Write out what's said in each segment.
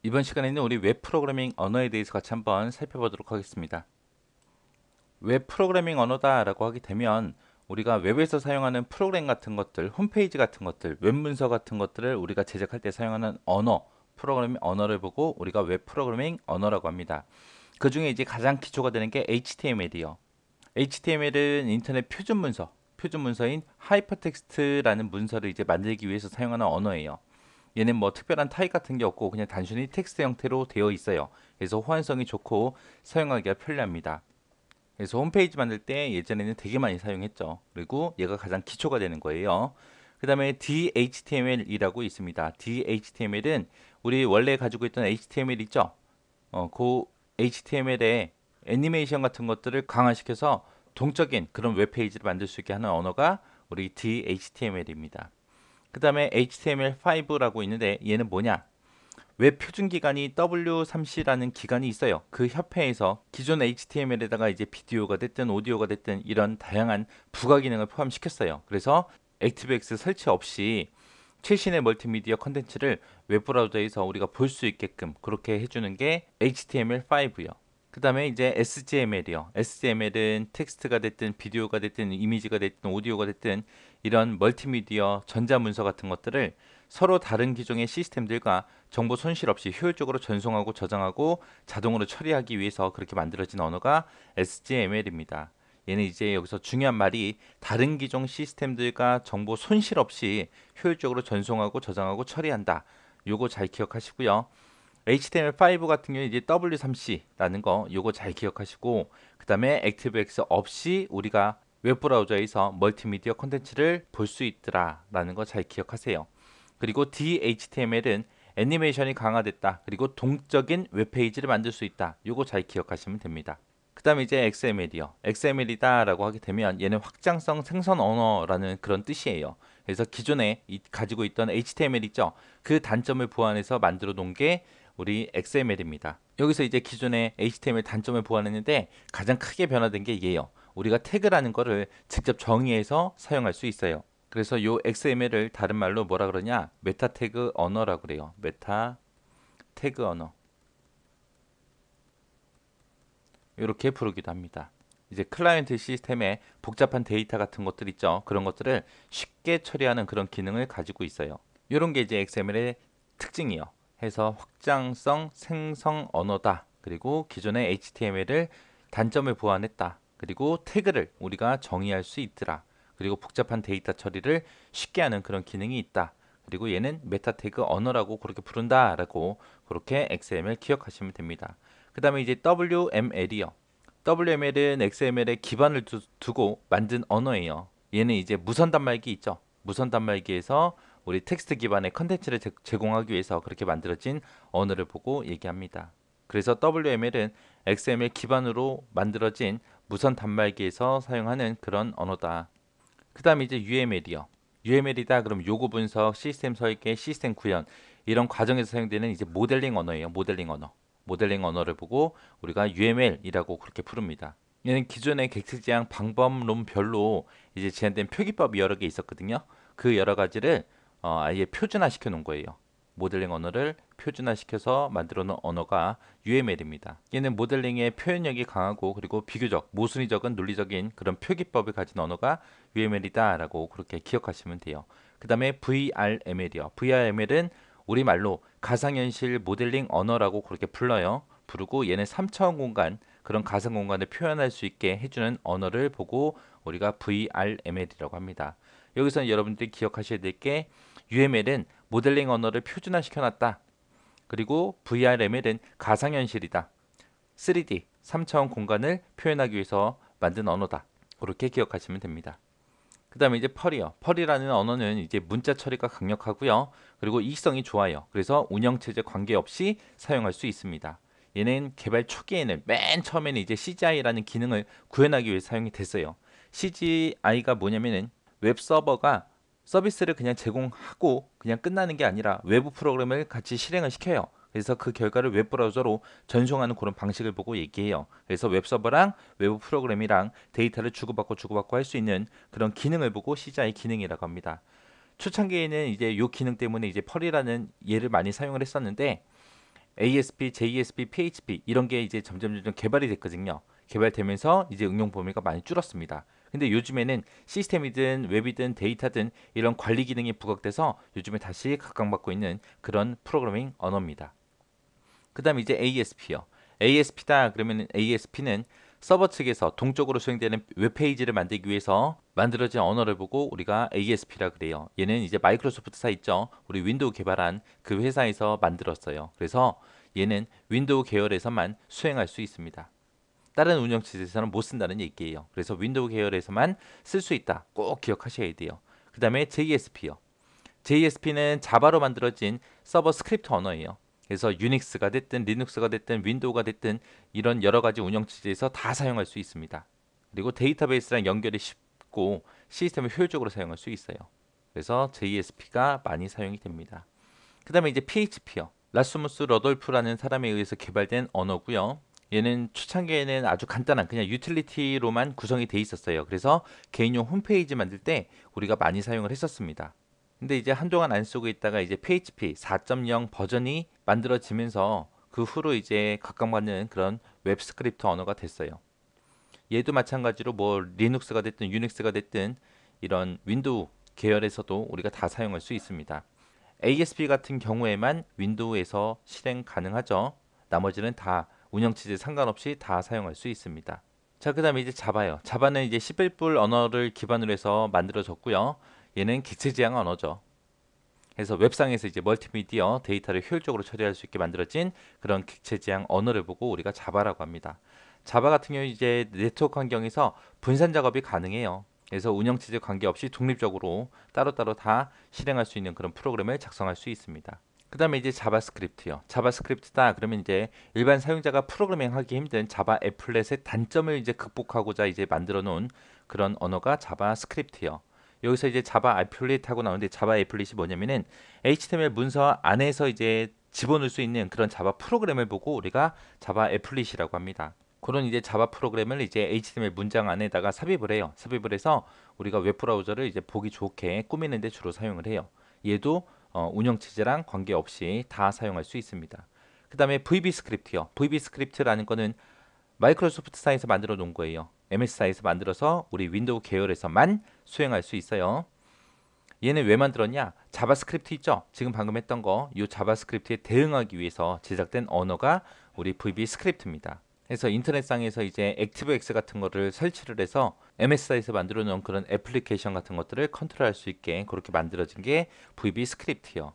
이번 시간에는 우리 웹 프로그래밍 언어에 대해서 같이 한번 살펴보도록 하겠습니다. 웹 프로그래밍 언어다라고 하게 되면 우리가 웹에서 사용하는 프로그램 같은 것들, 홈페이지 같은 것들, 웹 문서 같은 것들을 우리가 제작할 때 사용하는 언어, 프로그래밍 언어를 보고 우리가 웹 프로그래밍 언어라고 합니다. 그 중에 이제 가장 기초가 되는 게 HTML이요. HTML은 인터넷 표준 문서, 표준 문서인 하이퍼텍스트라는 문서를 이제 만들기 위해서 사용하는 언어예요. 얘는 뭐 특별한 타입 같은 게 없고 그냥 단순히 텍스트 형태로 되어 있어요. 그래서 호환성이 좋고 사용하기가 편리합니다. 그래서 홈페이지 만들 때 예전에는 되게 많이 사용했죠. 그리고 얘가 가장 기초가 되는 거예요. 그 다음에 DHTML이라고 있습니다. DHTML은 우리 원래 가지고 있던 HTML 있죠? 그 HTML에 애니메이션 같은 것들을 강화시켜서 동적인 그런 웹페이지를 만들 수 있게 하는 언어가 우리 DHTML입니다. 그 다음에 HTML5라고 있는데 얘는 뭐냐? 웹 표준 기관이 W3C라는 기관이 있어요. 그 협회에서 기존 HTML에다가 이제 비디오가 됐든 오디오가 됐든 이런 다양한 부가 기능을 포함시켰어요. 그래서 액티브엑스 설치 없이 최신의 멀티미디어 컨텐츠를 웹브라우저에서 우리가 볼 수 있게끔 그렇게 해주는 게 HTML5요. 그 다음에 이제 SGML이요. SGML은 텍스트가 됐든 비디오가 됐든 이미지가 됐든 오디오가 됐든 이런 멀티미디어 전자문서 같은 것들을 서로 다른 기종의 시스템들과 정보 손실 없이 효율적으로 전송하고 저장하고 자동으로 처리하기 위해서 그렇게 만들어진 언어가 SGML입니다. 얘는 이제 여기서 중요한 말이 다른 기종 시스템들과 정보 손실 없이 효율적으로 전송하고 저장하고 처리한다. 요거 잘 기억하시고요. HTML5 같은 경우에 이제 W3C라는 거 요거 잘 기억하시고 그다음에 ActiveX 없이 우리가 웹브라우저에서 멀티미디어 콘텐츠를 볼 수 있더라라는 거 잘 기억하세요. 그리고 DHTML은 애니메이션이 강화됐다. 그리고 동적인 웹페이지를 만들 수 있다. 요거 잘 기억하시면 됩니다. 그 다음에 이제 XML이요. XML이다 라고 하게 되면 얘는 확장성 생성 언어라는 그런 뜻이에요. 그래서 기존에 가지고 있던 HTML 있죠. 그 단점을 보완해서 만들어 놓은 게 우리 XML입니다. 여기서 이제 기존의 HTML 단점을 보완했는데 가장 크게 변화된 게 이게요. 우리가 태그라는 거를 직접 정의해서 사용할 수 있어요. 그래서 요 XML을 다른 말로 뭐라 그러냐? 메타 태그 언어라고 그래요. 메타 태그 언어. 이렇게 부르기도 합니다. 이제 클라이언트 시스템에 복잡한 데이터 같은 것들 있죠. 그런 것들을 쉽게 처리하는 그런 기능을 가지고 있어요. 이런 게 이제 XML의 특징이요. 해서 확장성 생성 언어다. 그리고 기존의 HTML을 단점을 보완했다. 그리고 태그를 우리가 정의할 수 있더라. 그리고 복잡한 데이터 처리를 쉽게 하는 그런 기능이 있다. 그리고 얘는 메타 태그 언어라고 그렇게 부른다라고 그렇게 XML 기억하시면 됩니다. 그 다음에 이제 WML이요. WML은 XML에 기반을 두고 만든 언어예요. 얘는 이제 무선 단말기 있죠. 무선 단말기에서 우리 텍스트 기반의 컨텐츠를 제공하기 위해서 그렇게 만들어진 언어를 보고 얘기합니다. 그래서 WML은 XML 기반으로 만들어진 무선 단말기에서 사용하는 그런 언어다. 그 다음에 이제 UML이요. UML이다 그럼 요구 분석, 시스템 설계, 시스템 구현 이런 과정에서 사용되는 이제 모델링 언어예요. 모델링 언어. 모델링 언어를 보고 우리가 UML이라고 그렇게 부릅니다. 얘는 기존의 객체 지향 방법론별로 이제 제한된 표기법이 여러 개 있었거든요. 그 여러 가지를 아예 표준화 시켜 놓은 거예요. 모델링 언어를 표준화시켜서 만들어 놓은 언어가 UML입니다. 얘는 모델링의 표현력이 강하고 그리고 비교적 모순이 적은 논리적인 그런 표기법을 가진 언어가 UML이다라고 그렇게 기억하시면 돼요. 그 다음에 VRML이요. VRML은 우리말로 가상현실 모델링 언어라고 그렇게 불러요. 부르고 얘는 3차원 공간 그런 가상 공간을 표현할 수 있게 해주는 언어를 보고 우리가 VRML이라고 합니다. 여기서 여러분들이 기억하셔야 될 게 UML은 모델링 언어를 표준화 시켜놨다. 그리고 VRML은 가상현실이다. 3D, 3차원 공간을 표현하기 위해서 만든 언어다. 그렇게 기억하시면 됩니다. 그 다음에 이제 펄이요. 펄이라는 언어는 이제 문자 처리가 강력하고요. 그리고 이성이 좋아요. 그래서 운영체제 관계없이 사용할 수 있습니다. 얘는 개발 초기에는 맨 처음에는 이제 CGI라는 기능을 구현하기 위해 사용이 됐어요. CGI가 뭐냐면은 웹 서버가 서비스를 그냥 제공하고 그냥 끝나는 게 아니라 외부 프로그램을 같이 실행을 시켜요. 그래서 그 결과를 웹브라우저로 전송하는 그런 방식을 보고 얘기해요. 그래서 웹서버랑 외부 프로그램이랑 데이터를 주고받고 할 수 있는 그런 기능을 보고 CGI 기능이라고 합니다. 초창기에는 이제 요 기능 때문에 이제 펄이라는 예를 많이 사용을 했었는데 ASP, JSP, PHP 이런 게 이제 점점 개발이 됐거든요. 개발되면서 이제 응용 범위가 많이 줄었습니다. 근데 요즘에는 시스템이든 웹이든 데이터든 이런 관리 기능이 부각돼서 요즘에 다시 각광받고 있는 그런 프로그래밍 언어입니다. 그 다음에 이제 ASP요. ASP다 그러면 ASP는 서버 측에서 동적으로 수행되는 웹페이지를 만들기 위해서 만들어진 언어를 보고 우리가 ASP라 그래요. 얘는 이제 마이크로소프트사 있죠. 우리 윈도우 개발한 그 회사에서 만들었어요. 그래서 얘는 윈도우 계열에서만 수행할 수 있습니다. 다른 운영체제에서는 못 쓴다는 얘기예요. 그래서 윈도우 계열에서만 쓸 수 있다. 꼭 기억하셔야 돼요. 그 다음에 JSP요. JSP는 자바로 만들어진 서버 스크립트 언어예요. 그래서 유닉스가 됐든 리눅스가 됐든 윈도우가 됐든 이런 여러 가지 운영체제에서 다 사용할 수 있습니다. 그리고 데이터베이스랑 연결이 쉽고 시스템을 효율적으로 사용할 수 있어요. 그래서 JSP가 많이 사용이 됩니다. 그 다음에 이제 PHP요. 라스무스 러돌프라는 사람에 의해서 개발된 언어고요. 얘는 초창기에는 아주 간단한 그냥 유틸리티로만 구성이 돼 있었어요. 그래서 개인용 홈페이지 만들 때 우리가 많이 사용을 했었습니다. 근데 이제 한동안 안 쓰고 있다가 이제 PHP 4.0 버전이 만들어지면서 그 후로 이제 각광받는 그런 웹 스크립트 언어가 됐어요. 얘도 마찬가지로 뭐 리눅스가 됐든 유닉스가 됐든 이런 윈도우 계열에서도 우리가 다 사용할 수 있습니다. ASP 같은 경우에만 윈도우에서 실행 가능하죠. 나머지는 다 운영체제 상관없이 다 사용할 수 있습니다. 자, 그다음에 이제 자바요. 자바는 이제 11불 언어를 기반으로 해서 만들어졌고요. 얘는 객체 지향 언어죠. 그래서 웹상에서 이제 멀티미디어 데이터를 효율적으로 처리할 수 있게 만들어진 그런 객체 지향 언어를 보고 우리가 자바라고 합니다. 자바 같은 경우 이제 네트워크 환경에서 분산 작업이 가능해요. 그래서 운영체제 관계없이 독립적으로 따로따로 다 실행할 수 있는 그런 프로그램을 작성할 수 있습니다. 그 다음에 이제 자바스크립트요. 자바스크립트다 그러면 이제 일반 사용자가 프로그래밍하기 힘든 자바 애플렛의 단점을 이제 극복하고자 이제 만들어 놓은 그런 언어가 자바스크립트요. 여기서 이제 자바 애플릿하고 나오는데 자바 애플릿이 뭐냐면은 HTML 문서 안에서 이제 집어넣을 수 있는 그런 자바 프로그램을 보고 우리가 자바 애플릿이라고 합니다. 그런 이제 자바 프로그램을 이제 HTML 문장 안에다가 삽입을 해요. 삽입을 해서 우리가 웹브라우저를 이제 보기 좋게 꾸미는 데 주로 사용을 해요. 얘도 운영 체제랑 관계없이 다 사용할 수 있습니다. 그 다음에 VB 스크립트요. VB 스크립트라는 거는 마이크로소프트사에서 만들어 놓은 거예요. MS사에서 만들어서 우리 윈도우 계열에서만 수행할 수 있어요. 얘는 왜 만들었냐? 자바스크립트 있죠? 지금 방금 했던 거, 이 자바스크립트에 대응하기 위해서 제작된 언어가 우리 VB 스크립트입니다. 그래서 인터넷상에서 이제 액티브엑스 같은 거를 설치를 해서 MS사에서 만들어 놓은 그런 애플리케이션 같은 것들을 컨트롤할 수 있게 그렇게 만들어진 게 VB 스크립트요.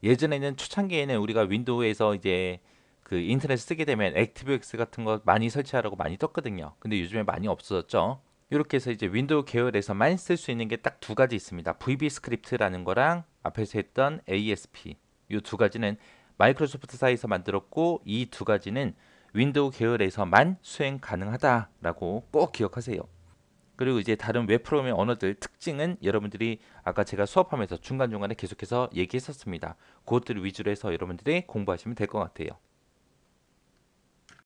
예전에는 초창기에는 우리가 윈도우에서 이제 그 인터넷 쓰게 되면 액티브엑스 같은 거 많이 설치하라고 많이 떴거든요. 근데 요즘에 많이 없어졌죠. 이렇게 해서 이제 윈도우 계열에서만 쓸 수 있는 게 딱 두 가지 있습니다. VB 스크립트라는 거랑 앞에서 했던 ASP. 이 두 가지는 마이크로소프트사에서 만들었고 이 두 가지는 윈도우 계열에서만 수행 가능하다라고 꼭 기억하세요. 그리고 이제 다른 웹 프로그래밍 언어들 특징은 여러분들이 아까 제가 수업하면서 중간중간에 계속해서 얘기했었습니다. 그것들 위주로 해서 여러분들이 공부하시면 될 것 같아요.